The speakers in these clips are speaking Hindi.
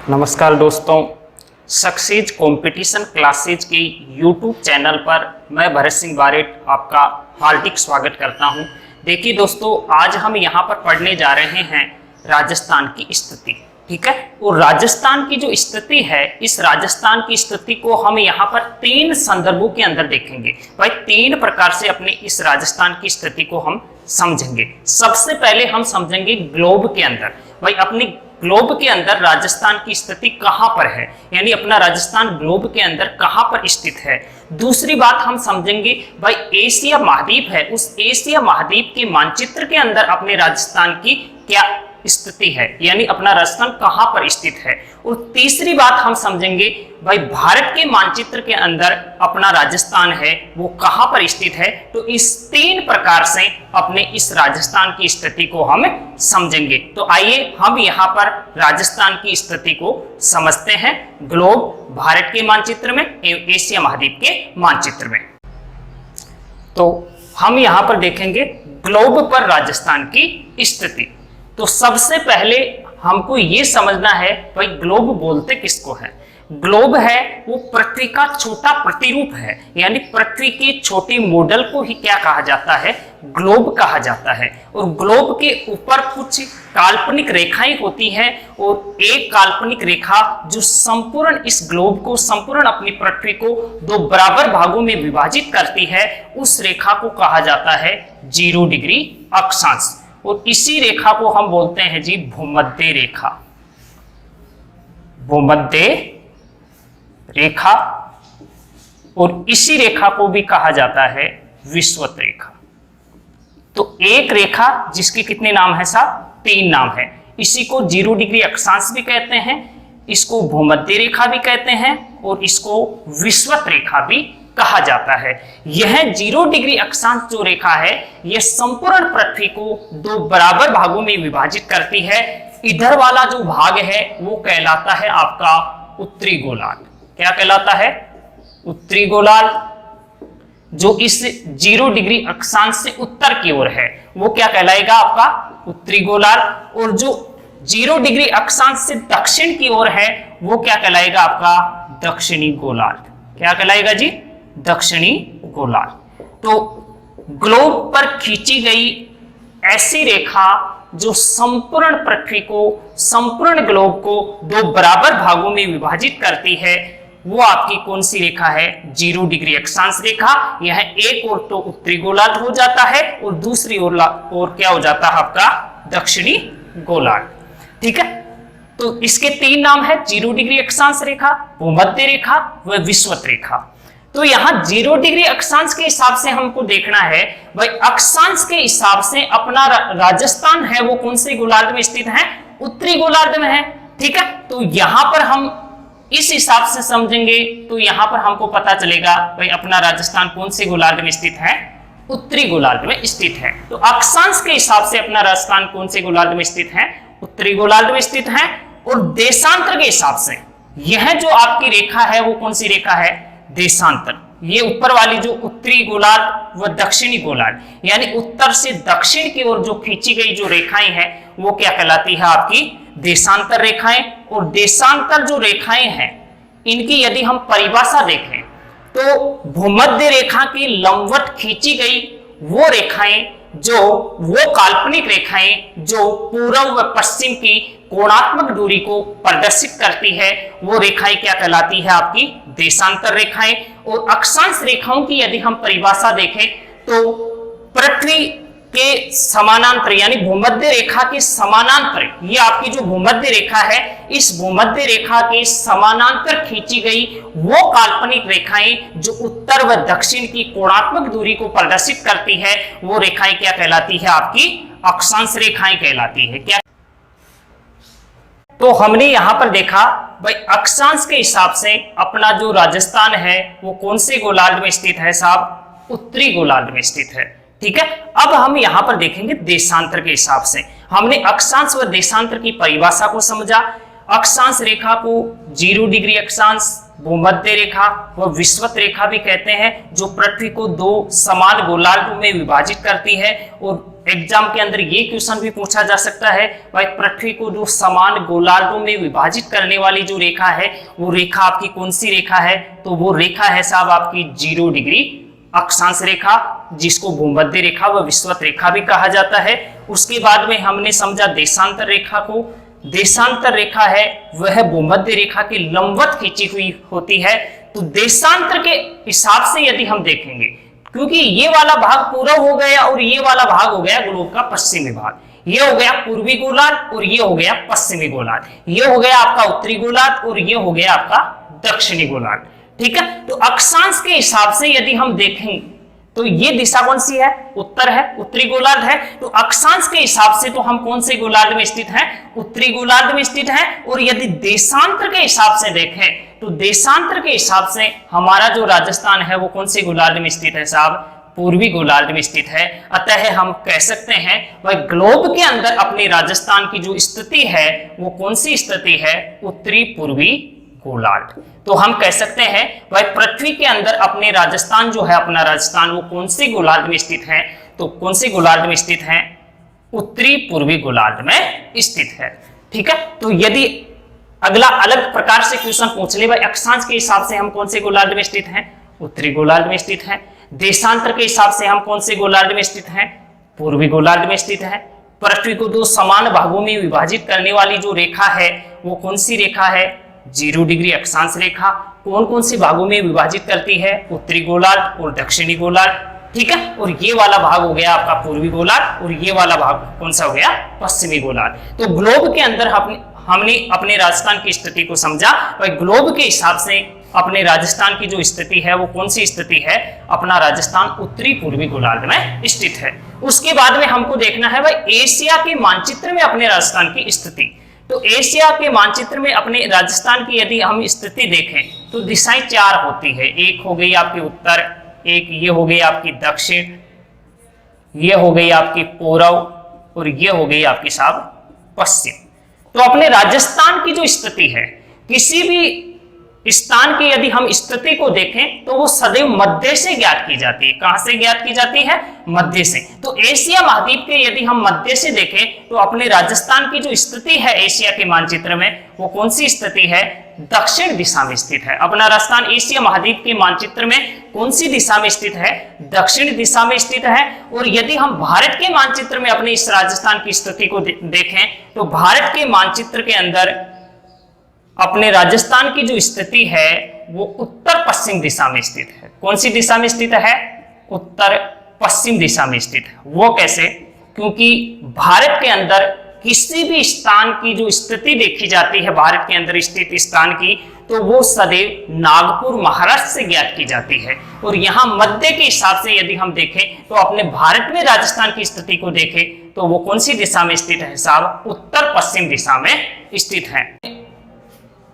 नमस्कार दोस्तों, सक्सेस कंपटीशन क्लासेज के यूट्यूब चैनल पर मैं भरत सिंह बारेट आपका हार्दिक स्वागत करता हूं। देखिए दोस्तों, आज हम यहां पर पढ़ने जा रहे हैं राजस्थान की स्थिति। ठीक है, और राजस्थान की जो स्थिति है, इस राजस्थान की स्थिति को हम यहाँ पर तीन संदर्भों के अंदर देखेंगे। भाई तीन प्रकार से अपने इस राजस्थान की स्थिति को हम समझेंगे। सबसे पहले हम समझेंगे ग्लोब के अंदर। भाई अपनी ग्लोब के अंदर राजस्थान की स्थिति कहां पर है, यानी अपना राजस्थान ग्लोब के अंदर कहां पर स्थित है। दूसरी बात हम समझेंगे, भाई एशिया महाद्वीप है, उस एशिया महाद्वीप के मानचित्र के अंदर अपने राजस्थान की क्या स्थिति है, यानी अपना राजस्थान कहां पर स्थित है। और तीसरी बात हम समझेंगे, भाई भारत के मानचित्र के अंदर अपना राजस्थान है वो कहां पर स्थित है। तो इस तीन प्रकार से अपने इस राजस्थान की स्थिति को हम समझेंगे। तो आइए हम यहां पर राजस्थान की स्थिति को समझते हैं ग्लोब, भारत के मानचित्र में, एशिया महाद्वीप के मानचित्र में। तो हम यहां पर देखेंगे ग्लोब पर राजस्थान की स्थिति। तो सबसे पहले हमको ये समझना है, भाई ग्लोब बोलते किसको है। ग्लोब है वो पृथ्वी का छोटा प्रतिरूप है, यानी पृथ्वी के छोटे मॉडल को ही क्या कहा जाता है, ग्लोब कहा जाता है। और ग्लोब के ऊपर कुछ काल्पनिक रेखाएं होती हैं, और एक काल्पनिक रेखा जो संपूर्ण इस ग्लोब को, संपूर्ण अपनी पृथ्वी को दो बराबर भागों में विभाजित करती है, उस रेखा को कहा जाता है 0 डिग्री अक्षांश। और इसी रेखा को हम बोलते हैं जी भूमध्य रेखा। भूमध्य रेखा, और इसी रेखा को भी कहा जाता है विषुवत रेखा। तो एक रेखा जिसके कितने नाम है साहब, 3 नाम है। इसी को 0 डिग्री अक्षांश भी कहते हैं, इसको भूमध्य रेखा भी कहते हैं, और इसको विषुवत रेखा भी कहा जाता है। यह 0 डिग्री अक्षांश जो रेखा है, यह संपूर्ण पृथ्वी को दो बराबर भागों में विभाजित करती है। इधर वाला जो भाग है वो कहलाता है आपका उत्तरी गोलार्ध। क्या कहलाता है, उत्तरी गोलार्ध। जो इस 0 डिग्री अक्षांश से उत्तर की ओर है वो क्या कहलाएगा, आपका उत्तरी गोलार्ध। और जो 0 डिग्री अक्षांश से दक्षिण की ओर है वो क्या कहलाएगा, आपका दक्षिणी गोलार्ध। क्या कहलाएगा जी, दक्षिणी गोलार्ध। तो ग्लोब पर खींची गई ऐसी रेखा जो संपूर्ण पृथ्वी को, संपूर्ण ग्लोब को दो बराबर भागों में विभाजित करती है, वो आपकी कौन सी रेखा है, 0 डिग्री अक्षांश रेखा। यह एक ओर तो उत्तरी गोलार्ध हो जाता है और दूसरी ओर क्या हो जाता है, आपका दक्षिणी गोलार्ध। ठीक है, तो इसके 3 नाम है, 0 डिग्री अक्षांश रेखा, भूमध्य रेखा व विषुवत रेखा। तो यहां 0 डिग्री अक्षांश के हिसाब से हमको देखना है, भाई अक्षांश के हिसाब से अपना राजस्थान है वो कौन से गोलार्ध में स्थित है, उत्तरी गोलार्ध में है। ठीक है, तो यहां पर हम इस हिसाब से समझेंगे तो यहां पर हमको पता चलेगा भाई अपना राजस्थान कौन से गोलार्ध में स्थित है, उत्तरी गोलार्ध में स्थित है। तो अक्षांश के हिसाब से अपना राजस्थान कौन से गोलार्ध में स्थित है, उत्तरी गोलार्ध में स्थित है। और देशांतर के हिसाब से यह जो आपकी रेखा है वो कौन सी रेखा है, देशांतर। ये ऊपर वाली जो उत्तरी गोलार्ध व दक्षिणी गोलार्ध, यानी उत्तर से दक्षिण की ओर जो खींची गई जो रेखाएं हैं वो क्या कहलाती है, आपकी देशांतर रेखाएं। और देशांतर जो रेखाएं हैं इनकी यदि हम परिभाषा देखें तो भूमध्य रेखा की लंबवत खींची गई वो रेखाएं, जो वो काल्पनिक रेखाएं जो पूर्व व पश्चिम की कोणात्मक दूरी को प्रदर्शित करती है, वो रेखाएं क्या कहलाती है, आपकी देशांतर रेखाएं। और अक्षांश रेखाओं की यदि हम परिभाषा देखें तो पृथ्वी के समानांतर, यानी भूमध्य रेखा के समानांतर, ये आपकी जो भूमध्य रेखा है, इस भूमध्य रेखा के समानांतर खींची गई वो काल्पनिक रेखाएं जो उत्तर व दक्षिण की कोणात्मक दूरी को प्रदर्शित करती है, वो रेखाएं क्या कहलाती है, आपकी अक्षांश रेखाएं कहलाती है। क्या, तो हमने यहां पर देखा भाई अक्षांश के हिसाब से अपना जो राजस्थान है वो कौन से गोलार्ध में स्थित है साहब, उत्तरी गोलार्ध में स्थित है। ठीक है, अब हम यहां पर देखेंगे देशांतर के हिसाब से। हमने अक्षांश व देशांतर की परिभाषा को समझा। अक्षांश रेखा को 0 डिग्री अक्षांश, भूमध्य रेखा व विषुवत रेखा भी कहते हैं, जो पृथ्वी को दो समान गोलार्धों में विभाजित करती है। और एग्जाम के अंदर ये क्वेश्चन भी पूछा जा सकता है, भाई पृथ्वी को दो समान गोलार्धों में विभाजित करने वाली जो रेखा है वो रेखा आपकी कौन सी रेखा है? तो वो रेखा है साहब आपकी 0 डिग्री अक्षांश रेखा, जिसको भूमध्य रेखा व विषुवत रेखा भी कहा जाता है। उसके बाद में हमने समझा देशांतर रेखा को। देशांतर रेखा है वह भूमध्य रेखा के लंबवत खींची हुई होती है। तो देशांतर के हिसाब से यदि हम देखेंगे, क्योंकि ये वाला भाग पूरा हो गया और ये वाला भाग हो गया ग्लोब का पश्चिमी भाग, ये हो गया पूर्वी गोलार्ध और ये हो गया पश्चिमी गोलार्ध, ये हो गया आपका उत्तरी गोलार्ध और ये हो गया आपका दक्षिणी गोलार्ध। ठीक है, तो अक्षांश के हिसाब से यदि हम देखें तो ये दिशा कौन सी है? उत्तर है, उत्तरी गोलार्ध है। तो अक्षांश के हिसाब से तो हम कौन से गोलार्ध में स्थित हैं? उत्तरी गोलार्ध में स्थित हैं। और यदि देशांतर के हिसाब से देखें तो देशांतर के हिसाब से हमारा जो राजस्थान है वो कौन से गोलार्ध में स्थित है साहब? पूर्वी गोलार्ध में स्थित है। अतः हम कह सकते हैं वह ग्लोब के अंदर अपने राजस्थान की जो स्थिति है वो कौन सी स्थिति है? उत्तरी पूर्वी गोलार्ध। तो हम कह सकते हैं वह पृथ्वी के अंदर अपने राजस्थान जो है, अपना राजस्थान वो कौन से गोलार्ध में स्थित है? तो कौन से गोलार्ध में स्थित है? उत्तरी पूर्वी गोलार्ध में स्थित है। ठीक है, तो यदि अगला अलग प्रकार से क्वेश्चन पूछ ले, भाई अक्षांश के हिसाब से हम कौन से गोलार्ध में स्थित हैं? उत्तरी गोलार्ध में स्थित है। देशांतर के हिसाब से हम कौन से गोलार्ध में स्थित हैं? पूर्वी गोलार्ध में स्थित है। पृथ्वी को दो समान भागों में विभाजित करने वाली जो रेखा है वो कौन सी रेखा है? 0 डिग्री अक्षांश रेखा। कौन कौन से भागों में विभाजित करती है? उत्तरी गोलार्ध और दक्षिणी गोलार्ध। ठीक है, और ये वाला भाग हो गया आपका पूर्वी गोलार्ध और ये वाला भाग कौन सा हो गया? पश्चिमी गोलार्ध। तो ग्लोब के अंदर हमने अपने राजस्थान की स्थिति को समझा। भाई ग्लोब के हिसाब से अपने राजस्थान की जो स्थिति है वो कौन सी स्थिति है? अपना राजस्थान उत्तरी पूर्वी गोलार्ध में स्थित है। उसके बाद में हमको देखना है भाई एशिया के मानचित्र में अपने राजस्थान की स्थिति। तो एशिया के मानचित्र में अपने राजस्थान की यदि हम स्थिति देखें तो दिशाएं 4 होती है। एक हो गई आपकी उत्तर, एक ये हो गई आपकी दक्षिण, ये हो गई आपकी पूर्व और ये हो गई आपकी साहब पश्चिम। तो अपने राजस्थान की जो स्थिति है, किसी भी स्थान की यदि हम स्थिति को देखें तो वो सदैव मध्य से ज्ञात की जाती है। कहां से ज्ञात की जाती है? मध्य से। तो एशिया महाद्वीप के यदि हम मध्य से देखें तो अपने राजस्थान की जो स्थिति है एशिया के मानचित्र में वो कौन सी स्थिति है? दक्षिण दिशा में स्थित है। अपना राजस्थान एशिया महाद्वीप के मानचित्र में कौन सी दिशा में स्थित है? दक्षिण दिशा में स्थित है। और यदि हम भारत के मानचित्र में अपने इस राजस्थान की स्थिति को देखें तो भारत के मानचित्र के अंदर अपने राजस्थान की जो स्थिति है वो उत्तर पश्चिम दिशा में स्थित है। कौन सी दिशा में स्थित है? उत्तर पश्चिम दिशा में स्थित है। वो कैसे? क्योंकि भारत के अंदर किसी भी स्थान की जो स्थिति देखी जाती है, भारत के अंदर स्थित स्थान की, तो वो सदैव नागपुर महाराष्ट्र से ज्ञात की जाती है। और यहाँ मध्य के हिसाब से यदि हम देखें तो अपने भारत में राजस्थान की स्थिति को देखें तो वो कौन सी दिशा में स्थित है साहब? उत्तर पश्चिम दिशा में स्थित है।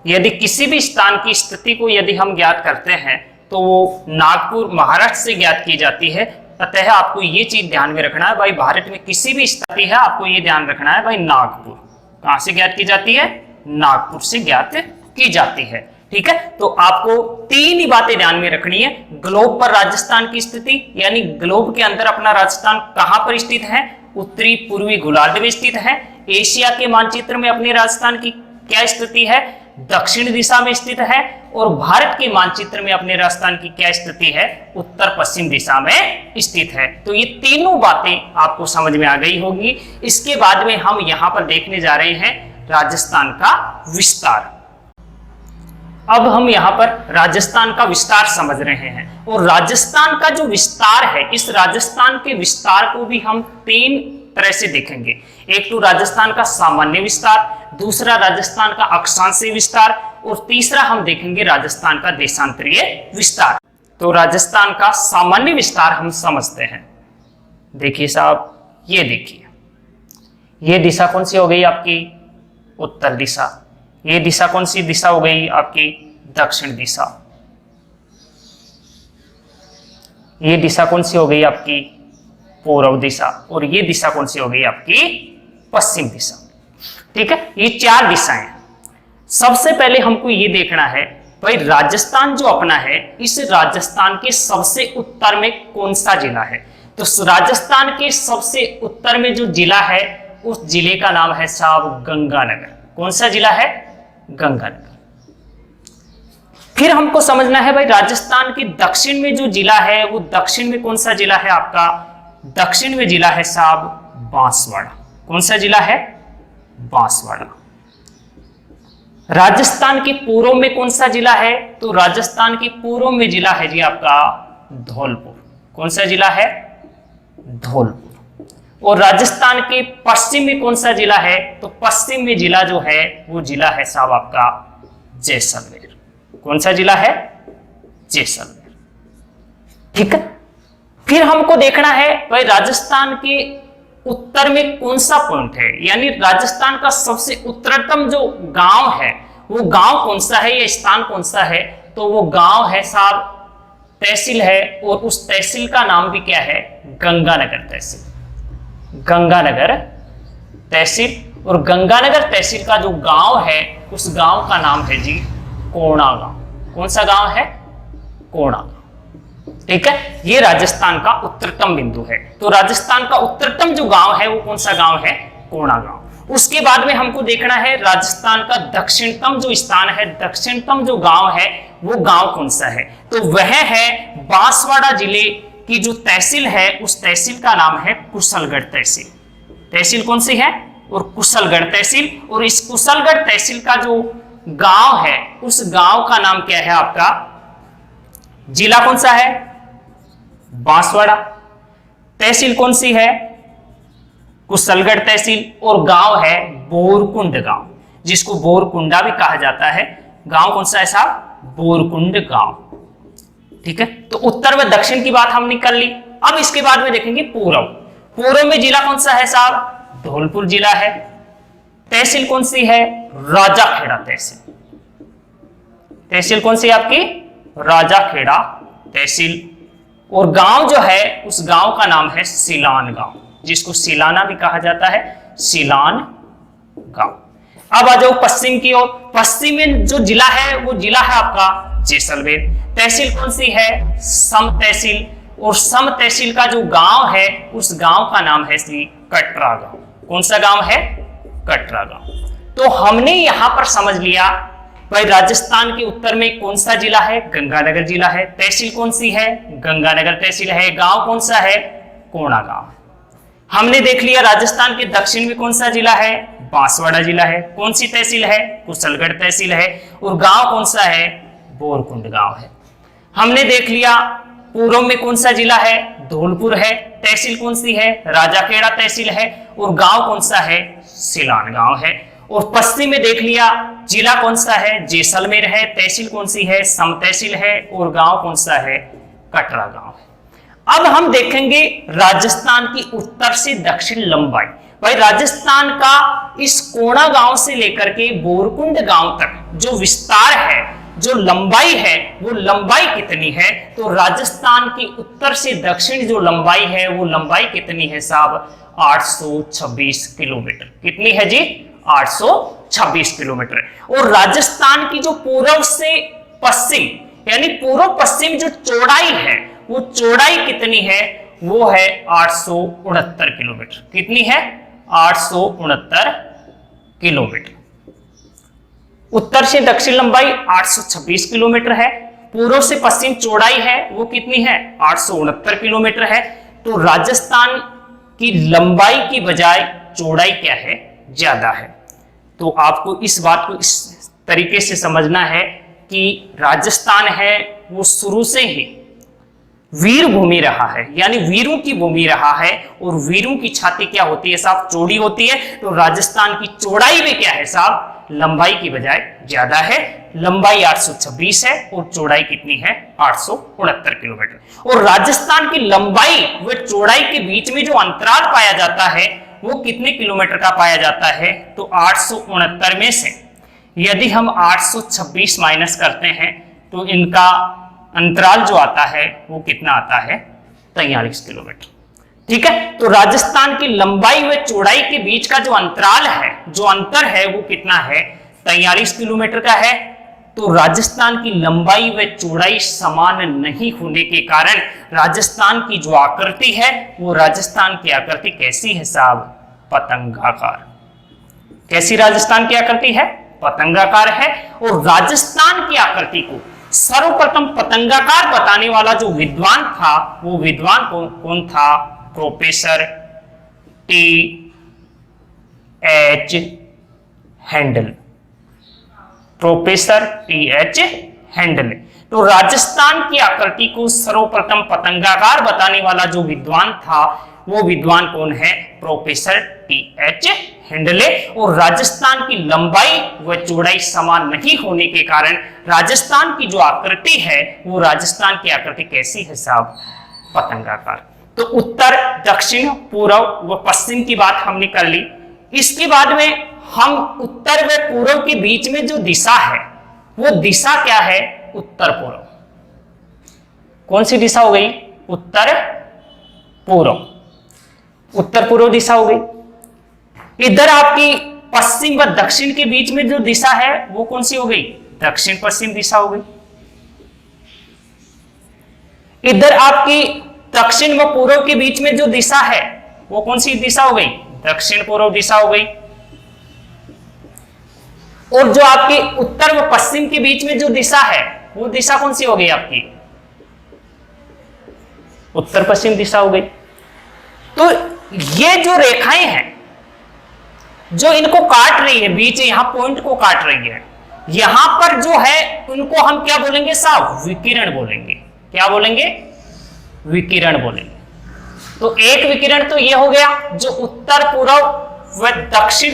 यदि किसी भी स्थान की स्थिति को यदि हम ज्ञात करते हैं तो वो नागपुर महाराष्ट्र से ज्ञात की जाती है। अतः आपको ये चीज ध्यान में रखना है, भाई भारत में किसी भी स्थिति है आपको ये ध्यान रखना है, भाई नागपुर कहां से ज्ञात की जाती है? नागपुर से ज्ञात की जाती है। ठीक है, तो आपको 3 ही बातें ध्यान में रखनी है। ग्लोब पर राजस्थान की स्थिति, यानी ग्लोब के अंदर अपना राजस्थान कहां पर स्थित है? उत्तरी पूर्वी गोलार्ध में स्थित है। एशिया के मानचित्र में अपने राजस्थान की क्या स्थिति है? दक्षिण दिशा में स्थित है। और भारत के मानचित्र में अपने राजस्थान की क्या स्थिति है? उत्तर पश्चिम दिशा में स्थित है। तो ये तीनों बातें आपको समझ में आ गई होगी। इसके बाद में हम यहां पर देखने जा रहे हैं राजस्थान का विस्तार। अब हम यहाँ पर राजस्थान का विस्तार समझ रहे हैं। और राजस्थान का जो विस्तार है, इस राजस्थान के विस्तार को भी हम 3 तरह से देखेंगे। एक तो राजस्थान का सामान्य विस्तार, दूसरा राजस्थान का अक्षांशीय विस्तार और तीसरा हम देखेंगे राजस्थान का देशांतरीय विस्तार। तो राजस्थान का सामान्य विस्तार हम समझते हैं। देखिए साहब, ये देखिए, ये दिशा कौन सी हो गई आपकी? उत्तर दिशा। ये दिशा कौन सी दिशा हो गई आपकी? दक्षिण दिशा। ये दिशा कौन सी हो गई आपकी? पूर्व दिशा। और ये दिशा कौन सी हो गई आपकी? पश्चिम दिशा। ठीक है, ये 4 दिशाएं। सबसे पहले हमको ये देखना है भाई राजस्थान जो अपना है, इस राजस्थान के सबसे उत्तर में कौन सा जिला है? तो राजस्थान के सबसे उत्तर में जो जिला है उस जिले का नाम है साहब गंगानगर। कौन सा जिला है? गंगानगर। फिर हमको समझना है भाई राजस्थान के दक्षिण में जो जिला है वो दक्षिण में कौन सा जिला है आपका? दक्षिण में जिला है साहब बांसवाड़ा। कौन सा जिला है? बांसवाड़ा। राजस्थान के पूर्व में कौन सा जिला है? तो राजस्थान के पूर्व में जिला है जी आपका धौलपुर। कौन सा जिला है? धौलपुर। और राजस्थान के पश्चिम में कौन सा जिला है? तो पश्चिम में जिला जो है वो जिला है साहब आपका जैसलमेर। कौन सा जिला है? जैसलमेर। ठीक है। फिर हमको देखना है भाई राजस्थान के उत्तर में कौन सा पॉइंट है, यानी राजस्थान का सबसे उत्तरतम जो गांव है वो गांव कौन सा है या स्थान कौन सा है? तो वो गांव है साहब, तहसील है, और उस तहसील का नाम भी क्या है? गंगानगर तहसील। गंगानगर तहसील। और गंगानगर तहसील का जो गांव है उस गांव का नाम है जी कोणा गांव। कौन सा गांव है? कोणा गांव। ठीक है, ये राजस्थान का उत्तरतम बिंदु है। तो राजस्थान का उत्तरतम जो गांव है वो कौन सा गांव है? कोणा गांव। उसके बाद में हमको देखना है राजस्थान का दक्षिणतम जो स्थान है, दक्षिणतम जो गांव है वो गांव कौन सा है? तो वह है बांसवाड़ा जिले की जो तहसील है उस तहसील का नाम है कुशलगढ़ तहसील। तहसील कौन सी है? और कुशलगढ़ तहसील। और इस कुशलगढ़ तहसील का जो गांव है उस गांव का नाम क्या है आपका? जिला कौन सा है? बांसवाड़ा। तहसील कौन सी है? कुशलगढ़ तहसील। और गांव है बोरकुंड गांव, जिसको बोरकुंडा भी कहा जाता है। गांव कौन सा है साहब? बोरकुंड गांव। ठीक है, तो उत्तर व दक्षिण की बात हमने कर ली। अब इसके बाद में देखेंगे पूर्व। पूर्व में जिला कौन सा है साहब? धौलपुर जिला है। तहसील कौन सी है? राजाखेड़ा तहसील। तहसील कौन सी है आपकी? राजाखेड़ा तहसील। और गांव जो है उस गांव का नाम है सिलान गांव, जिसको सिलाना भी कहा जाता है, सिलान गांव। अब आ जाओ पश्चिम की ओर। पश्चिम में जो जिला है वो जिला है आपका जैसलमेर। तहसील कौन सी है? सम तहसील। और सम तहसील का जो गांव है उस गांव का नाम है श्री कटरा गांव। कौन सा गांव है? कटरा गांव। तो हमने यहां पर समझ लिया भाई राजस्थान के उत्तर में कौन सा जिला है? गंगानगर जिला है। तहसील कौन सी है? गंगानगर तहसील है। गांव कौन सा है? कोणा गांव। हमने देख लिया राजस्थान के दक्षिण में कौन सा जिला है? बांसवाड़ा जिला है। कौन सी तहसील है? कुशलगढ़ तहसील है। और गांव कौन सा है? बोरकुंड गांव है। हमने देख लिया पूर्व में कौन सा जिला है? धौलपुर है। तहसील कौन सी है? राजाखेड़ा तहसील है। और गांव कौन सा है? सिलान गांव है। और पश्चिम में देख लिया जिला कौन सा है? जैसलमेर है। तहसील कौन सी है? सम तहसील है। और गांव कौन सा है? कटरा गांव है। अब हम देखेंगे राजस्थान की उत्तर से दक्षिण लंबाई। भाई राजस्थान का इस कोणा गांव से लेकर के बोरकुंड गांव तक जो विस्तार है, जो लंबाई है, वो लंबाई कितनी है? तो राजस्थान की उत्तर से दक्षिण जो लंबाई है वो लंबाई कितनी है साहब? 826 किलोमीटर। कितनी है जी? 826 किलोमीटर। और राजस्थान की जो पूर्व से पश्चिम यानी पूर्व पश्चिम जो चौड़ाई है वो चौड़ाई कितनी है? वो है 869 किलोमीटर। कितनी है? 869 किलोमीटर। उत्तर से दक्षिण लंबाई 826 किलोमीटर है। पूर्व से पश्चिम चौड़ाई है वो कितनी है? 869 किलोमीटर है। तो राजस्थान की लंबाई की बजाय चौड़ाई क्या है? ज्यादा है। तो आपको इस बात को इस तरीके से समझना है कि राजस्थान है वो शुरू से ही वीर भूमि रहा है, यानी वीरों की भूमि रहा है। और वीरों की छाती क्या होती है साहब? चौड़ी होती है। तो राजस्थान की चौड़ाई में क्या है साहब? लंबाई की बजाय ज्यादा है। लंबाई 826 है और चौड़ाई कितनी है? 869 किलोमीटर। और राजस्थान की लंबाई व चौड़ाई के बीच में जो अंतराल पाया जाता है वो कितने किलोमीटर का पाया जाता है? तो 869 में से यदि हम 826 माइनस करते हैं तो इनका अंतराल जो आता है वो कितना आता है? 43 किलोमीटर। ठीक है, तो राजस्थान की लंबाई व चौड़ाई के बीच का जो अंतराल है, जो अंतर है वो कितना है? 43 किलोमीटर का है। तो राजस्थान की लंबाई व चौड़ाई समान नहीं होने के कारण राजस्थान की जो आकृति है वो राजस्थान की आकृति कैसी है साहब? पतंगाकार। कैसी राजस्थान की आकृति है? पतंगाकार है। और राजस्थान की आकृति को सर्वप्रथम पतंगाकार बताने वाला जो विद्वान था वो विद्वान कौन था? Professor T.H. Handle. Professor T.H. Handle. तो राजस्थान की आकृति को सर्वप्रथम पतंगाकार बताने वाला जो विद्वान था वो विद्वान कौन है? Professor T.H. हैंडले। और राजस्थान की लंबाई व चौड़ाई समान नहीं होने के कारण राजस्थान की जो आकृति है वो राजस्थान की आकृति कैसी है साहब? पतंगाकार। तो उत्तर, दक्षिण, पूर्व व पश्चिम की बात हमने कर ली। इसके बाद में हम उत्तर व पूर्व के बीच में जो दिशा है वो दिशा क्या है? उत्तर पूर्व। कौन सी दिशा हो गई? उत्तर पूर्व। उत्तर पूर्व दिशा हो गई। इधर आपकी पश्चिम व दक्षिण के बीच में जो दिशा है वो कौन सी हो गई? दक्षिण पश्चिम दिशा हो गई। इधर आपकी दक्षिण व पूर्व के बीच में जो दिशा है वो कौन सी दिशा हो गई? दक्षिण पूर्व दिशा हो गई। और जो आपकी उत्तर व पश्चिम के बीच में जो दिशा है वो दिशा कौन सी हो गई आपकी? उत्तर पश्चिम दिशा हो गई। तो ये जो रेखाएं हैं जो इनको काट रही है, बीच यहां पॉइंट को काट रही है, यहां पर जो है उनको हम क्या बोलेंगे साहब? विकिरण बोलेंगे। क्या बोलेंगे? विकिरण बोलेंगे। तो एक विकिरण तो ये हो गया जो उत्तर पूर्व व दक्षिण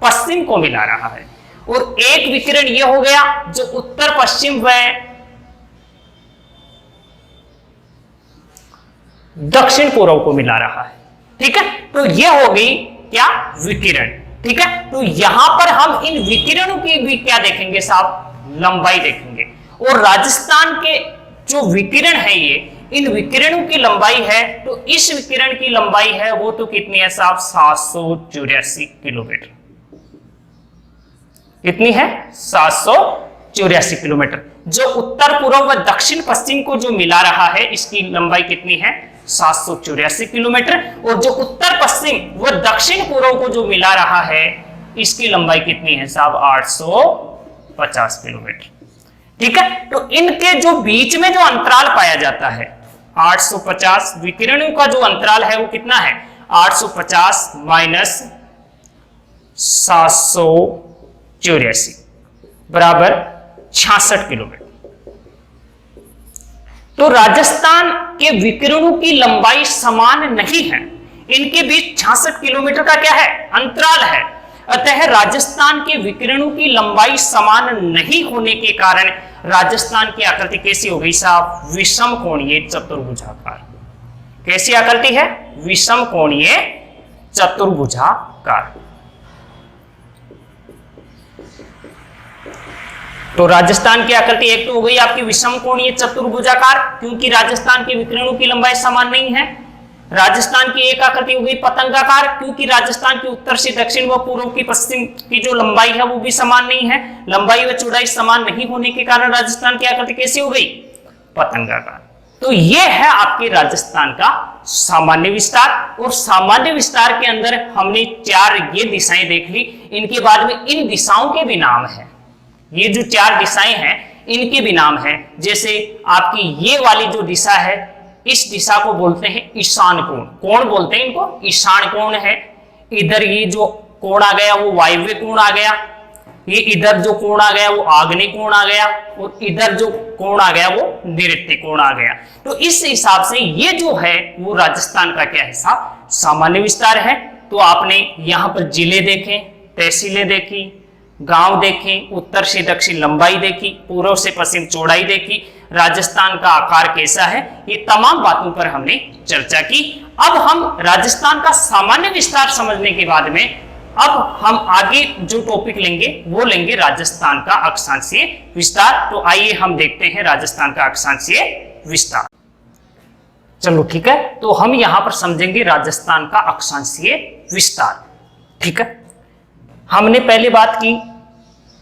पश्चिम को मिला रहा है, और एक विकिरण ये हो गया जो उत्तर पश्चिम व दक्षिण पूर्व को मिला रहा है। ठीक है, तो ये हो गई क्या? विकिरण। ठीक है, तो यहां पर हम इन विकिरणों की भी क्या देखेंगे साहब? लंबाई देखेंगे। और राजस्थान के जो विकिरण है ये, इन विकिरणों की लंबाई है, तो इस विकिरण की लंबाई है वो तो कितनी है साहब? 784 किलोमीटर। कितनी है? 784 किलोमीटर। जो उत्तर पूर्व व दक्षिण पश्चिम को जो मिला रहा है इसकी लंबाई कितनी है? 784 किलोमीटर। और जो उत्तर पश्चिम व दक्षिण पूर्व को जो मिला रहा है इसकी लंबाई कितनी है साहब? 850 किलोमीटर। ठीक है, तो इनके जो बीच में जो अंतराल पाया जाता है 850, विकिरणों का जो अंतराल है वो कितना है? 850 माइनस 784 बराबर 66 किलोमीटर। तो राजस्थान के विकिरणों की लंबाई समान नहीं है, इनके बीच 66 किलोमीटर का क्या है? अंतराल है। अतः राजस्थान के विकिरणों की लंबाई समान नहीं होने के कारण राजस्थान की आकृति कैसी हो गई साहब? विषम कोणीय चतुर्भुजाकार। कैसी आकृति है? विषम कोणीय चतुर्भुजाकार। तो राजस्थान की आकृति एक तो हो गई आपकी विषम कोणीय चतुर्भुजाकार, क्योंकि राजस्थान के विकिरणों की लंबाई समान नहीं है। राजस्थान की एक आकृति हो गई पतंगाकार, क्योंकि राजस्थान की उत्तर से दक्षिण व पूर्व की पश्चिम की जो लंबाई है वो भी समान नहीं है। लंबाई व चौड़ाई समान नहीं होने के कारण राजस्थान की आकृति कैसी हो गई? पतंगाकार। तो ये है आपके राजस्थान का सामान्य विस्तार। और सामान्य विस्तार के अंदर हमने 4 ये दिशाएं देख ली। इनके बाद में इन दिशाओं के भी नाम है। ये जो 4 दिशाएं हैं इनके भी नाम है। जैसे आपकी ये वाली जो दिशा है इस दिशा को बोलते हैं ईशान कोण। कोण बोलते हैं इनको, ईशान कोण है। इधर ये जो कोण आ गया वो वायव्य कोण आ गया, ये इधर जो कोण आ गया वो आग्नेय कोण आ गया, और इधर जो कोण आ गया वो नैऋत्य कोण आ गया। तो इस हिसाब से ये जो है वो राजस्थान का क्या हिस्सा? सामान्य विस्तार है। तो आपने यहाँ पर जिले देखे, तहसीलें देखी, गांव देखे, उत्तर से दक्षिण लंबाई देखी, पूर्व से पश्चिम चौड़ाई देखी, राजस्थान का आकार कैसा है, ये तमाम बातों पर हमने चर्चा की। अब हम राजस्थान का सामान्य विस्तार समझने के बाद में अब हम आगे जो टॉपिक लेंगे वो लेंगे राजस्थान का अक्षांशीय विस्तार। तो आइए हम देखते हैं राजस्थान का अक्षांशीय विस्तार। चलो ठीक है, तो हम यहां पर समझेंगे राजस्थान का अक्षांशीय विस्तार। ठीक है, हमने पहले बात की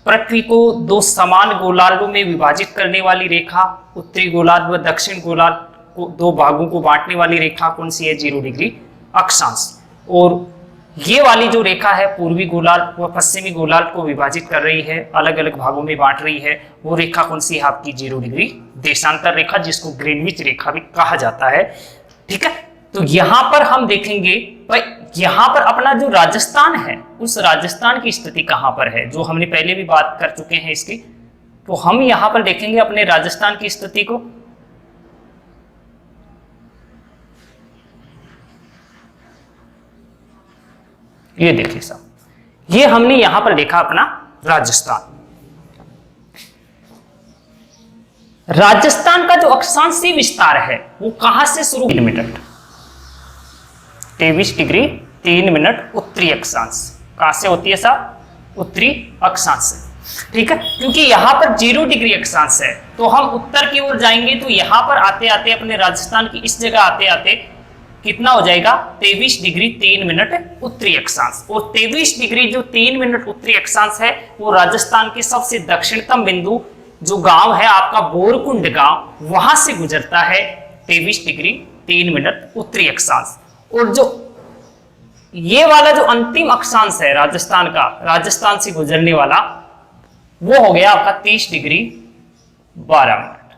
पृथ्वी को दो समान गोलार्धों में विभाजित करने वाली रेखा, उत्तरी गोलार्ध व दक्षिण गोलार्ध को दो भागों को बांटने वाली रेखा कौन सी है? 0 डिग्री अक्षांश। और ये वाली जो रेखा है पूर्वी गोलार्ध व पश्चिमी गोलार्ध को विभाजित कर रही है, अलग अलग भागों में बांट रही है, वो रेखा कौन सी है? आपकी 0 डिग्री देशांतर रेखा, जिसको ग्रीनविच रेखा भी कहा जाता है। ठीक है, तो यहां पर हम देखेंगे भाई यहां पर अपना जो राजस्थान है उस राजस्थान की स्थिति कहां पर है, जो हमने पहले भी बात कर चुके हैं इसकी। तो हम यहां पर देखेंगे अपने राजस्थान की स्थिति को। ये देखिए साहब, ये हमने यहां पर देखा अपना राजस्थान। राजस्थान का जो अक्षांशीय विस्तार है वो कहां से शुरू? 3 मिनट 23 डिग्री 3 मिनट उत्तरी अक्षांश। कहां से होती है साहब? उत्तरी अक्षांश से। ठीक है, क्योंकि यहां पर 0 डिग्री अक्षांश है तो हम उत्तर की ओर जाएंगे, तो यहां पर आते आते अपने राजस्थान की इस जगह आते आते कितना हो जाएगा? 23 डिग्री 3 मिनट उत्तरी अक्षांश। और 23 डिग्री जो 3 मिनट उत्तरी अक्षांश है वो राजस्थान के सबसे दक्षिणतम बिंदु जो गांव है आपका बोरकुंड गांव, वहां से गुजरता है 23 डिग्री 3 मिनट उत्तरी अक्षांश। और जो ये वाला जो अंतिम अक्षांश है राजस्थान का, राजस्थान से गुजरने वाला, वो हो गया आपका 30 डिग्री 12 मिनट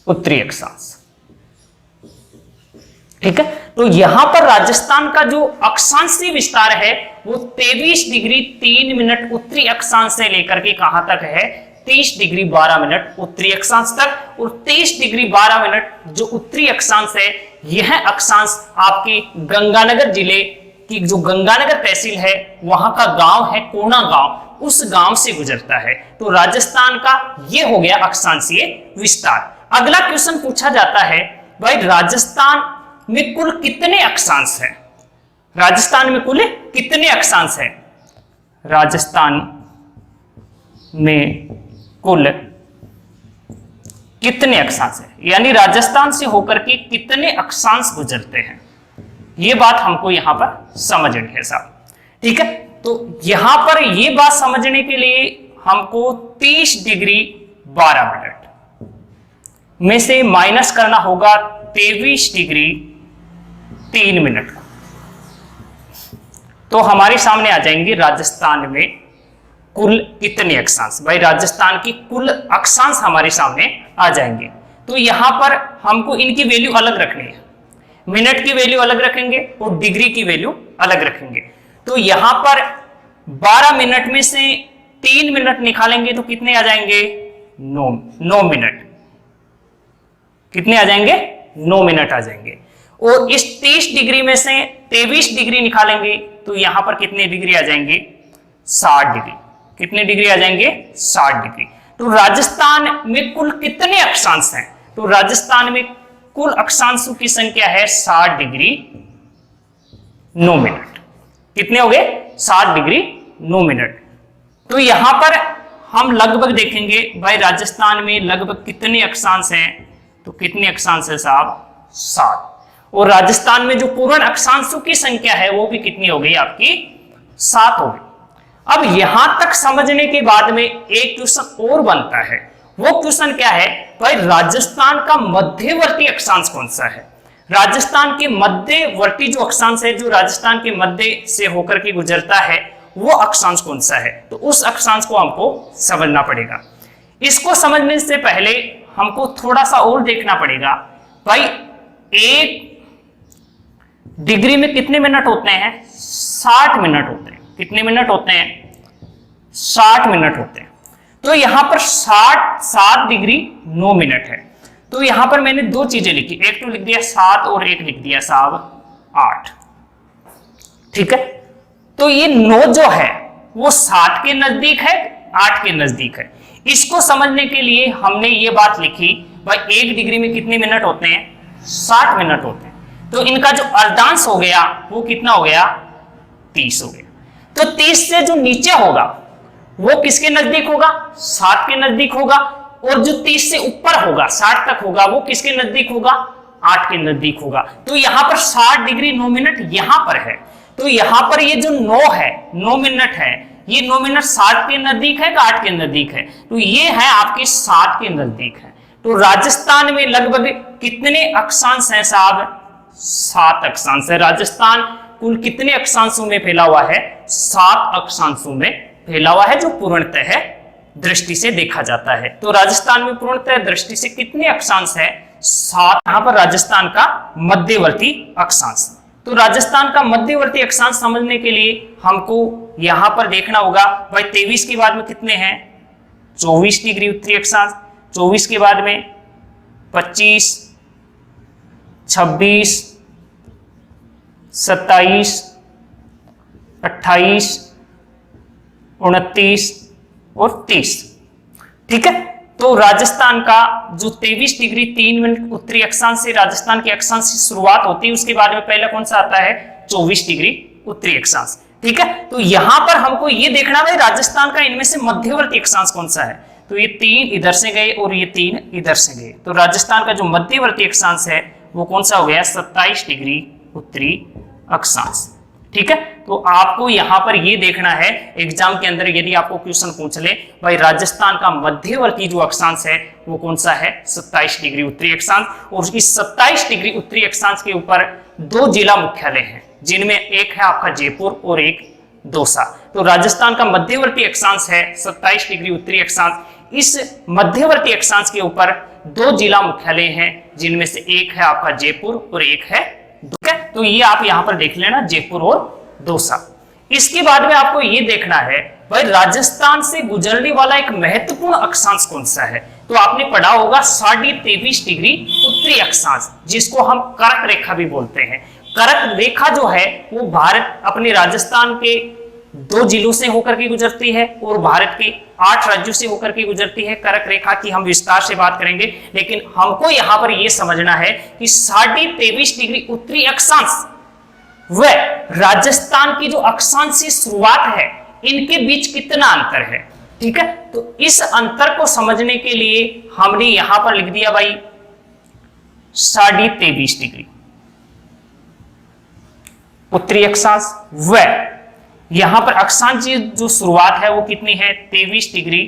उत्तरी अक्षांश। ठीक है, तो यहां पर राजस्थान का जो अक्षांशीय विस्तार है वो 23 डिग्री 3 मिनट उत्तरी अक्षांश से लेकर के कहां तक है? 30 डिग्री 12 मिनट उत्तरी अक्षांश तक। और 30 डिग्री 12 मिनट जो उत्तरी अक्षांश है, यह अक्षांश आपके गंगानगर जिले की जो गंगानगर तहसील है वहां का गांव है कोना गांव, उस गांव से गुजरता है। तो राजस्थान का यह हो गया अक्षांशीय विस्तार। अगला क्वेश्चन पूछा जाता है भाई राजस्थान में कुल कितने अक्षांश हैं? राजस्थान में कुल कितने अक्षांश हैं? राजस्थान में कुल कितने अक्षांश हैं, यानी राजस्थान से होकर के कितने अक्षांश गुजरते हैं, ये बात हमको यहां पर समझनी है साहब। ठीक है, तो यहां पर ये बात समझने के लिए हमको 30 डिग्री 12 मिनट में से माइनस करना होगा 23 डिग्री 3 मिनट को, तो हमारे सामने आ जाएंगे राजस्थान में कुल कितने अक्षांश। भाई राजस्थान की कुल अक्षांश हमारे सामने आ जाएंगे। तो यहां पर हमको इनकी वैल्यू अलग रखनी है, मिनट की वैल्यू अलग रखेंगे और डिग्री की वैल्यू अलग रखेंगे। तो यहां पर 12 मिनट में से 3 मिनट निकालेंगे तो कितने आ जाएंगे? 9 मिनट। कितने आ जाएंगे? 9 मिनट आ जाएंगे। और इस 30 डिग्री में से 23 डिग्री निकालेंगे तो यहां पर कितने डिग्री आ जाएंगे? 60 डिग्री। कितने डिग्री आ जाएंगे? 60 डिग्री। तो राजस्थान में कुल कितने अक्षांश हैं? तो राजस्थान में कुल अक्षांशों की संख्या है 60 डिग्री 9 मिनट। कितने हो गए? 60 डिग्री 9 मिनट। तो यहां पर हम लगभग देखेंगे भाई राजस्थान में लगभग कितने अक्षांश हैं, तो कितने अक्षांश है साहब? 60। और राजस्थान में जो पूर्ण अक्षांशों की संख्या है वो भी कितनी हो गई आपकी? 7 हो गई। अब यहां तक समझने के बाद में एक क्वेश्चन और बनता है। वो क्वेश्चन क्या है भाई? राजस्थान का मध्यवर्ती अक्षांश कौन सा है? राजस्थान के मध्यवर्ती जो अक्षांश है, जो राजस्थान के मध्य से होकर के गुजरता है, वो अक्षांश कौन सा है? तो उस अक्षांश को हमको समझना पड़ेगा। इसको समझने से पहले हमको थोड़ा सा और देखना पड़ेगा भाई 1 डिग्री में कितने मिनट होते हैं? 60 मिनट होते हैं। कितने मिनट होते हैं? 60 मिनट होते हैं। तो यहां पर 7 डिग्री 9 मिनट है। तो यहां पर मैंने 2 चीजें लिखी, एक तो लिख दिया 7 और एक लिख दिया साहब 8। ठीक है, तो ये 9 जो है वो 7 के नजदीक है, 8 के नजदीक है। इसको समझने के लिए हमने ये बात लिखी भाई 1 डिग्री में कितने मिनट होते हैं? 60 मिनट होते हैं। तो इनका जो अर्धांश हो गया वो कितना हो गया? 30 हो गया। तो 30 से जो नीचे होगा वो किसके नजदीक होगा? 7 के नजदीक होगा। और जो 30 से ऊपर होगा 60 तक होगा वो किसके नजदीक होगा? 8 के नजदीक होगा। तो यहां पर 60 डिग्री 9 मिनट यहां पर है। तो यहां पर ये जो 9 है, 9 मिनट है, ये 9 मिनट 60 के नजदीक है कि 8 के नजदीक है? तो ये है आपके 60 के नजदीक है। तो राजस्थान में लगभग कितने अक्षांश हैं साहब? 7 अक्षांश है। राजस्थान कुल कितने अक्षांशों में फैला हुआ है? 7 अक्षांशों में फैला हुआ है, जो पूर्णतः दृष्टि से देखा जाता है। तो राजस्थान में पूर्णतः दृष्टि से कितने अक्षांश है? 7। यहां पर राजस्थान का मध्यवर्ती अक्षांश। तो राजस्थान का मध्यवर्ती अक्षांश समझने के लिए हमको यहां पर देखना होगा भाई 23 के बाद में कितने हैं? 24 डिग्री उत्तरी अक्षांश। 24 के बाद में 25, 26, 27, 28, 29 और 30। ठीक है। तो राजस्थान का जो 23 डिग्री 3 मिनट उत्तरी अक्षांश से राजस्थान के अक्षांश की शुरुआत होती है, उसके बाद में पहला कौन सा आता है? 24 डिग्री उत्तरी अक्षांश। ठीक है। तो यहां पर हमको ये देखना है राजस्थान का इनमें से मध्यवर्ती अक्षांश कौन सा है। तो ये 3 इधर से गए और ये 3 इधर से गए। तो राजस्थान का जो मध्यवर्ती अक्षांश है वो कौन सा हो गया? 27 डिग्री उत्तरी अक्षांश। ठीक है। तो आपको यहां पर ये देखना है एग्जाम के अंदर, यदि आपको क्वेश्चन पूछ ले भाई राजस्थान का मध्यवर्ती जो अक्षांश है वो कौन सा है? 27 डिग्री उत्तरी अक्षांश। और इस 27 डिग्री उत्तरी अक्षांश के ऊपर 2 जिला मुख्यालय हैं, जिनमें एक है आपका जयपुर और एक दौसा। तो राजस्थान का मध्यवर्ती अक्षांश है 27 डिग्री उत्तरी अक्षांश। इस मध्यवर्ती अक्षांश के ऊपर 2 जिला मुख्यालय हैं, जिनमें से एक है आपका जयपुर और एक है दौसा। तो ये आप यहां पर देख लेना, जयपुर और दौसा। इसके बाद में आपको ये देखना है भाई राजस्थान से गुजरने वाला एक महत्वपूर्ण अक्षांश कौन सा है। तो आपने पढ़ा होगा 23.5 डिग्री उत्तरी अक्षांश, जिसको हम कर्क रेखा भी बोलते हैं। कर्क रेखा जो है वो भारत अपने राजस्थान के 2 जिलों से होकर के गुजरती है और भारत के 8 राज्यों से होकर के गुजरती है। कर्क रेखा की हम विस्तार से बात करेंगे, लेकिन हमको यहां पर यह समझना है कि 23.5 डिग्री उत्तरी अक्षांश व राजस्थान की जो अक्षांश से शुरुआत है, इनके बीच कितना अंतर है। ठीक है। तो इस अंतर को समझने के लिए हमने यहां पर लिख दिया भाई 23.5 डिग्री उत्तरी अक्षांश व यहां पर अक्षांश की जो शुरुआत है वो कितनी है? 23 डिग्री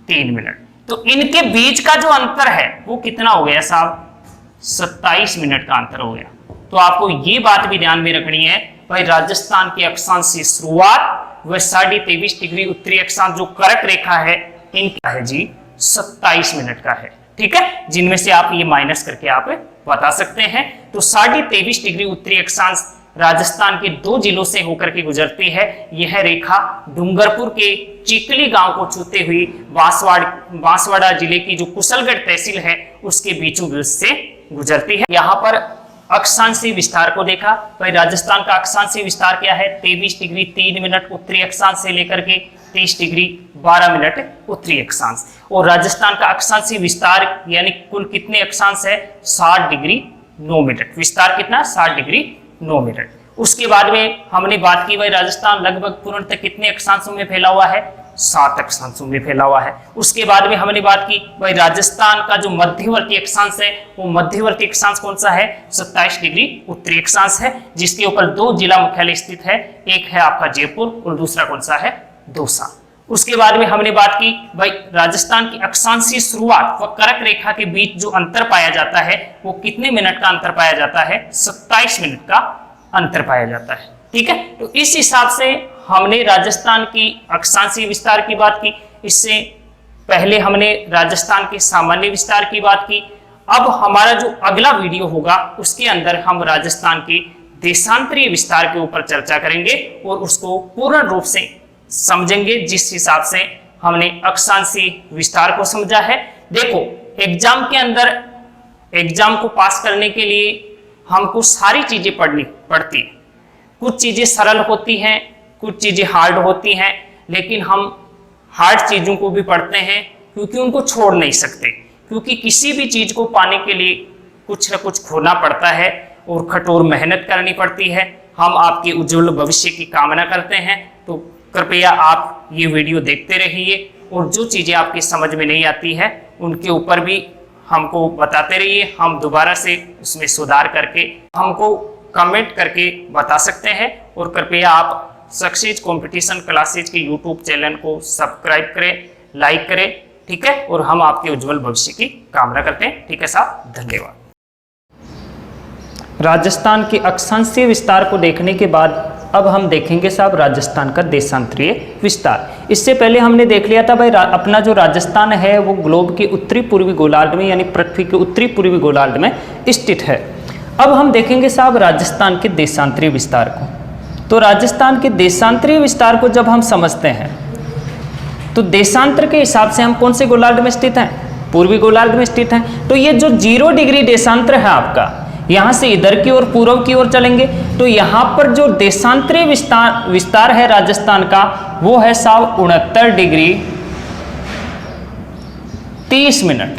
3 मिनट। तो इनके बीच का जो अंतर है वो कितना हो गया साहब? 27 मिनट का अंतर हो गया। तो आपको ये बात भी ध्यान में रखनी है भाई राजस्थान के अक्षांश से शुरुआत व 23.5 डिग्री उत्तरी अक्षांश जो कर्क रेखा है, इनका है जी 27 मिनट का है। ठीक है। जिनमें से आप ये माइनस करके आप बता सकते हैं। तो 23.5 डिग्री उत्तरी अक्षांश राजस्थान के 2 जिलों से होकर के गुजरती है। यह रेखा डूंगरपुर के चिकली गांव को छूते हुई बांसवाड़ा जिले की जो कुशलगढ़ तहसील है उसके बीचों बीच से गुजरती है। यहाँ पर अक्षांशीय विस्तार को देखा भाई राजस्थान का अक्षांशीय विस्तार क्या है? 23 डिग्री 3 मिनट उत्तरी अक्षांश से लेकर के 30 डिग्री 12 मिनट उत्तरी अक्षांश। और राजस्थान का अक्षांशीय विस्तार यानी कुल कितने अक्षांश है? 60 डिग्री 9 मिनट। विस्तार कितना? 60 डिग्री 9 मिनट। उसके बाद में हमने बात की भाई राजस्थान लगभग पूर्णतः कितने अक्षांशों में फैला हुआ है? 7 अक्षांशों में फैला हुआ है। उसके बाद में हमने बात की भाई राजस्थान का जो मध्यवर्ती अक्षांश है वो मध्यवर्ती अक्षांश कौन सा है? 27 डिग्री उत्तरी अक्षांश है, जिसके ऊपर 2 जिला मुख्यालय स्थित है। एक है आपका जयपुर और दूसरा कौन सा है? दौसा। उसके बाद में हमने बात की भाई राजस्थान की अक्षांशीय शुरुआत व कर्क रेखा के बीच जो अंतर पाया जाता है वो कितने मिनट का अंतर पाया जाता है? 27 मिनट का अंतर पाया जाता है। ठीक है। तो इस हिसाब से हमने राजस्थान की अक्षांशीय विस्तार की बात की। इससे पहले हमने राजस्थान के सामान्य विस्तार की बात की। अब हमारा जो अगला वीडियो होगा उसके अंदर हम राजस्थान के देशांतरीय विस्तार के ऊपर चर्चा करेंगे और उसको पूर्ण रूप से समझेंगे, जिस हिसाब से हमने अक्षांशीय विस्तार को समझा है। देखो एग्जाम के अंदर एग्जाम को पास करने के लिए हमको सारी चीजें पढ़नी पड़ती है। कुछ चीजें सरल होती हैं, कुछ चीजें हार्ड होती हैं, लेकिन हम हार्ड चीजों को भी पढ़ते हैं क्योंकि उनको छोड़ नहीं सकते। क्योंकि किसी भी चीज को पाने के लिए कुछ न कुछ खोना पड़ता है और कठोर मेहनत करनी पड़ती है। हम आपके उज्जवल भविष्य की कामना करते हैं। तो कृपया आप ये वीडियो देखते रहिए और जो चीज़ें आपकी समझ में नहीं आती है उनके ऊपर भी हमको बताते रहिए। हम दोबारा से उसमें सुधार करके हमको कमेंट करके बता सकते हैं। और कृपया आप सक्सेस कंपटीशन क्लासेज के यूट्यूब चैनल को सब्सक्राइब करें, लाइक करें, ठीक है। और हम आपके उज्जवल भविष्य की कामना करते हैं, ठीक है साहब, धन्यवाद। राजस्थान के अक्षांशीय विस्तार को देखने के बाद अब हम देखेंगे साहब राजस्थान का देशांतरीय विस्तार। इससे पहले हमने देख लिया था भाई अपना जो राजस्थान है वो ग्लोब के उत्तरी पूर्वी गोलार्ध में यानी पृथ्वी के उत्तरी पूर्वी गोलार्ध में स्थित है। अब हम देखेंगे साहब राजस्थान के देशांतरीय विस्तार को। तो राजस्थान के देशांतरीय विस्तार को जब हम समझते हैं तो देशांतर के हिसाब से हम कौन से गोलार्ध में स्थित हैं? पूर्वी गोलार्ध में स्थित हैं। तो ये जो 0 डिग्री देशांतर है आपका, यहाँ से इधर की ओर पूर्व की ओर चलेंगे तो यहाँ पर जो देशांतरीय विस्तार है राजस्थान का वो है साहब 69 डिग्री 30 मिनट।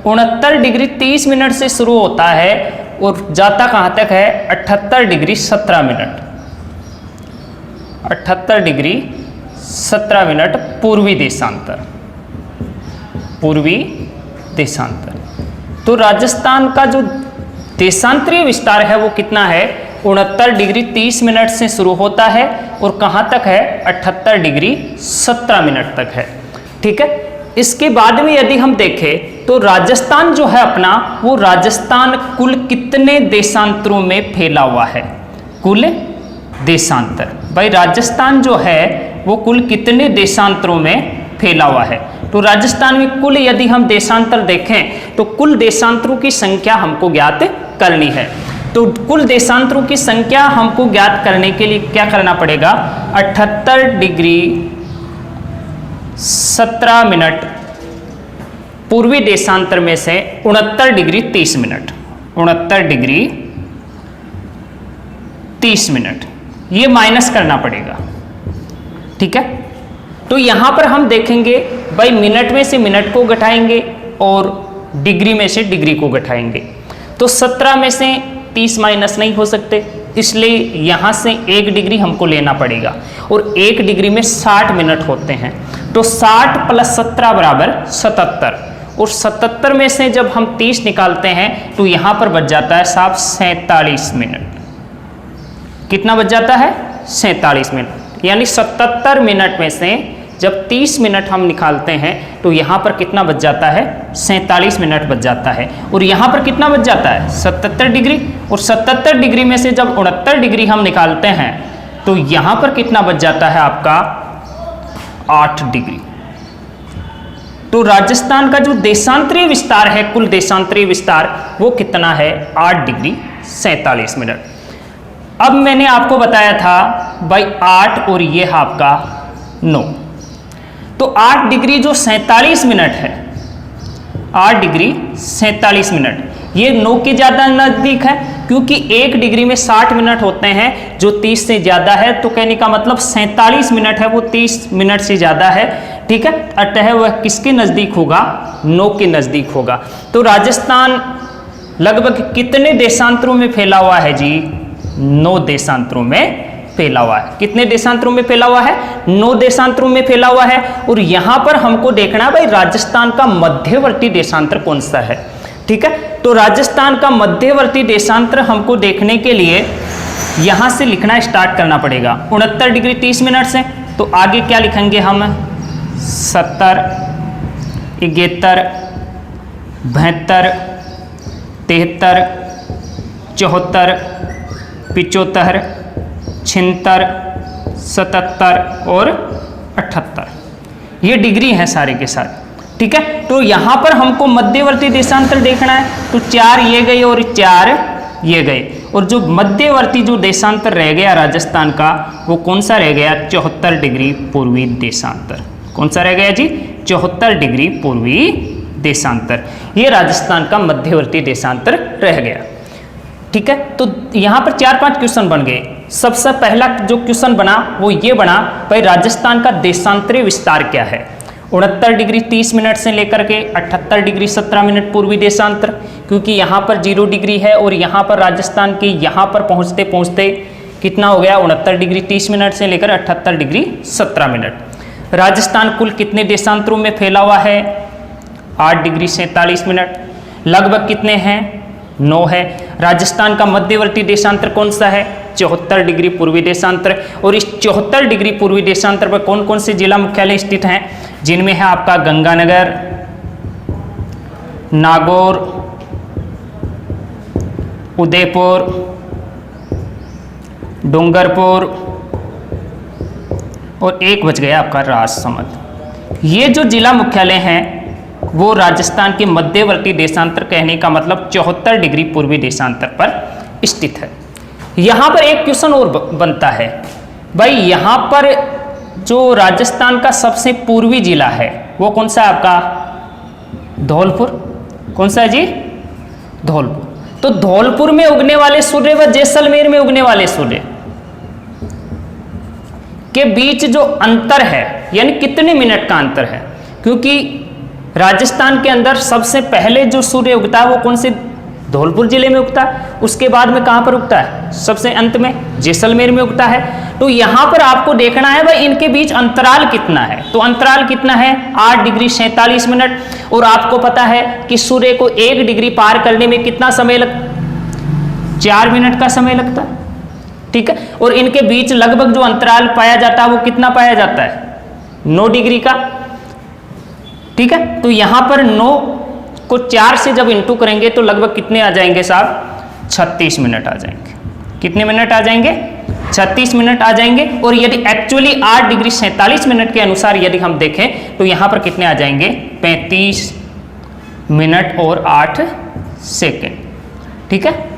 69 डिग्री 30 मिनट से शुरू होता है और जाता कहाँ तक है? 78 डिग्री 17 मिनट। 78 डिग्री 17 मिनट पूर्वी देशांतर, पूर्वी देशांतर। तो राजस्थान का जो देशांतरीय विस्तार है वो कितना है? 69 डिग्री 30 मिनट से शुरू होता है और कहाँ तक है? 78 डिग्री 17 मिनट तक है, ठीक है। इसके बाद में यदि हम देखें तो राजस्थान जो है अपना वो राजस्थान कुल कितने देशांतरों में फैला हुआ है? कुल देशांतर, भाई राजस्थान जो है वो कुल कितने देशांतरों में फैला हुआ है? तो राजस्थान में कुल यदि हम देशांतर देखें तो कुल देशांतरों की संख्या हमको ज्ञात करनी है। तो कुल देशांतरों की संख्या हमको ज्ञात करने के लिए क्या करना पड़ेगा? 78 डिग्री 17 मिनट पूर्वी देशांतर में से 69 डिग्री 30 मिनट, 69 डिग्री 30 मिनट ये माइनस करना पड़ेगा, ठीक है। तो यहां पर हम देखेंगे भाई मिनट में से मिनट को घटाएंगे और डिग्री में से डिग्री को घटाएंगे। तो 17 में से 30 माइनस नहीं हो सकते, इसलिए यहां से 1 डिग्री हमको लेना पड़ेगा और 1 डिग्री में 60 मिनट होते हैं। तो 60 + 17 बराबर 77 और 77 में से जब हम 30 निकालते हैं तो यहां पर बच जाता है साहब 47 मिनट। कितना बच जाता है? 47 मिनट। यानी 77 मिनट में से जब 30 मिनट हम निकालते हैं तो यहाँ पर कितना बच जाता है? 47 मिनट बच जाता है। और यहाँ पर कितना बच जाता है? 77 डिग्री। और 77 डिग्री में से जब 69 डिग्री हम निकालते हैं तो यहाँ पर कितना बच जाता है आपका? 8 डिग्री। तो राजस्थान का जो देशांतरीय विस्तार है, कुल देशांतरीय विस्तार वो कितना है? 8 डिग्री 47 मिनट। अब मैंने आपको बताया था भाई 8 और ये है आपका 9, तो 8 डिग्री जो 47 मिनट है, 8 डिग्री 47 मिनट ये 9 के ज़्यादा नज़दीक है क्योंकि 1 डिग्री में 60 मिनट होते हैं जो 30 से ज़्यादा है। तो कहने का मतलब 47 मिनट है वो 30 मिनट से ज़्यादा है, ठीक है। अतः वह किसके नज़दीक होगा? 9 के नज़दीक होगा। तो राजस्थान लगभग कितने देशांतरों में फैला हुआ है जी? 9 देशांतरों में फैला हुआ है। कितने देशांतरों में फैला हुआ है? 9 देशांतरों में फैला हुआ है। और यहां पर हमको देखना है भाई राजस्थान का मध्यवर्ती देशांतर कौन सा है, ठीक है। तो राजस्थान का मध्यवर्ती देशांतर हमको देखने के लिए यहां से लिखना स्टार्ट करना पड़ेगा 69 डिग्री 30 मिनट से। तो आगे क्या लिखेंगे हम? 70, 71, 72, 73, 74, 75, 76, 77 और 78 ये डिग्री हैं सारे के सारे, ठीक है। तो यहां पर हमको मध्यवर्ती देशांतर देखना है। तो 4 ये गए और 4 ये गए और जो मध्यवर्ती जो देशांतर रह गया राजस्थान का वो कौन सा रह गया? 74 डिग्री पूर्वी देशांतर। कौन सा रह गया जी? 74 डिग्री पूर्वी देशांतर। ये राजस्थान का मध्यवर्ती देशांतर रह गया, ठीक है। तो यहाँ पर 4-5 क्वेश्चन बन गए। सबसे पहला जो क्वेश्चन बना वो ये बना भाई राजस्थान का देशांतरीय विस्तार क्या है? 69 डिग्री 30 मिनट से लेकर के 78 डिग्री 17 मिनट पूर्वी देशांतर, क्योंकि यहाँ पर 0 डिग्री है और यहाँ पर राजस्थान के यहाँ पर पहुँचते पहुँचते कितना हो गया? 69 डिग्री 30 मिनट से लेकर 78 डिग्री 17 मिनट। राजस्थान कुल कितने देशांतरों में फैला हुआ है? 8 डिग्री 47 मिनट। लगभग कितने हैं? 9 है। राजस्थान का मध्यवर्ती देशांतर कौन सा है? 74 डिग्री पूर्वी देशांतर। और इस 74 डिग्री पूर्वी देशांतर पर कौन कौन से जिला मुख्यालय स्थित हैं, जिनमें है आपका गंगानगर, नागौर, उदयपुर, डूंगरपुर और एक बच गया आपका राजसमंद। ये जो जिला मुख्यालय हैं वो राजस्थान के मध्यवर्ती देशांतर, कहने का मतलब 74 डिग्री पूर्वी देशांतर पर स्थित है। यहां पर एक क्वेश्चन और बनता है भाई, यहां पर जो राजस्थान का सबसे पूर्वी जिला है वो कौन सा है आपका, धौलपुर। कौन सा है जी, धौलपुर। तो धौलपुर में उगने वाले सूर्य व जैसलमेर में उगने वाले सूर्य के बीच जो अंतर है, यानी कितने मिनट का अंतर है, क्योंकि राजस्थान के अंदर सबसे पहले जो सूर्य उगता है वो कौन से, धौलपुर जिले में उगता है। उसके बाद में कहां पर उगता है, सबसे अंत में जैसलमेर में उगता है। तो यहां पर आपको देखना है भाई इनके बीच अंतराल कितना है। तो अंतराल कितना है, 8 डिग्री 47 मिनट। और आपको पता है कि सूर्य को 1 डिग्री पार करने में कितना समय लगता, 4 मिनट का समय लगता है, ठीक है। और इनके बीच लगभग जो अंतराल पाया जाता है वो कितना पाया जाता है, 9 डिग्री का, ठीक है। तो यहां पर 9 को 4 से जब इंटू करेंगे तो लगभग कितने आ जाएंगे साहब, 36 मिनट आ जाएंगे। कितने मिनट आ जाएंगे, 36 मिनट आ जाएंगे। और यदि एक्चुअली 8 डिग्री 47 मिनट के अनुसार यदि हम देखें तो यहां पर कितने आ जाएंगे, 35 मिनट और 8 सेकेंड, ठीक है।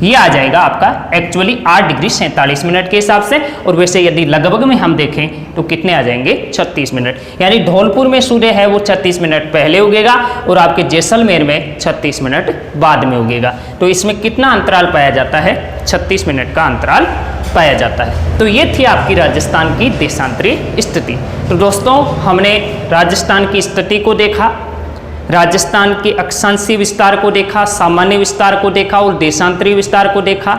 ये आ जाएगा आपका एक्चुअली 8 डिग्री 47 मिनट के हिसाब से। और वैसे यदि लगभग में हम देखें तो कितने आ जाएंगे, 36 मिनट। यानी धौलपुर में सूर्य है वो 36 मिनट पहले उगेगा और आपके जैसलमेर में 36 मिनट बाद में उगेगा। तो इसमें कितना अंतराल पाया जाता है, 36 मिनट का अंतराल पाया जाता है। तो ये थी आपकी राजस्थान की देशांतरीय स्थिति। तो दोस्तों हमने राजस्थान की स्थिति को देखा, राजस्थान के अक्षांशीय विस्तार को देखा, सामान्य विस्तार को देखा और देशांतरीय विस्तार को देखा।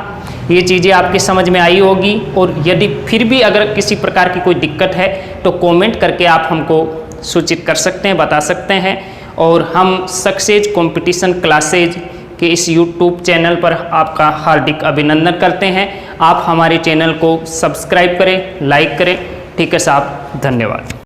ये चीज़ें आपके समझ में आई होगी। और यदि फिर भी अगर किसी प्रकार की कोई दिक्कत है तो कमेंट करके आप हमको सूचित कर सकते हैं, बता सकते हैं। और हम सक्सेस कंपटीशन क्लासेज के इस YouTube चैनल पर आपका हार्दिक अभिनंदन करते हैं। आप हमारे चैनल को सब्सक्राइब करें, लाइक करें। ठीक है साहब, धन्यवाद।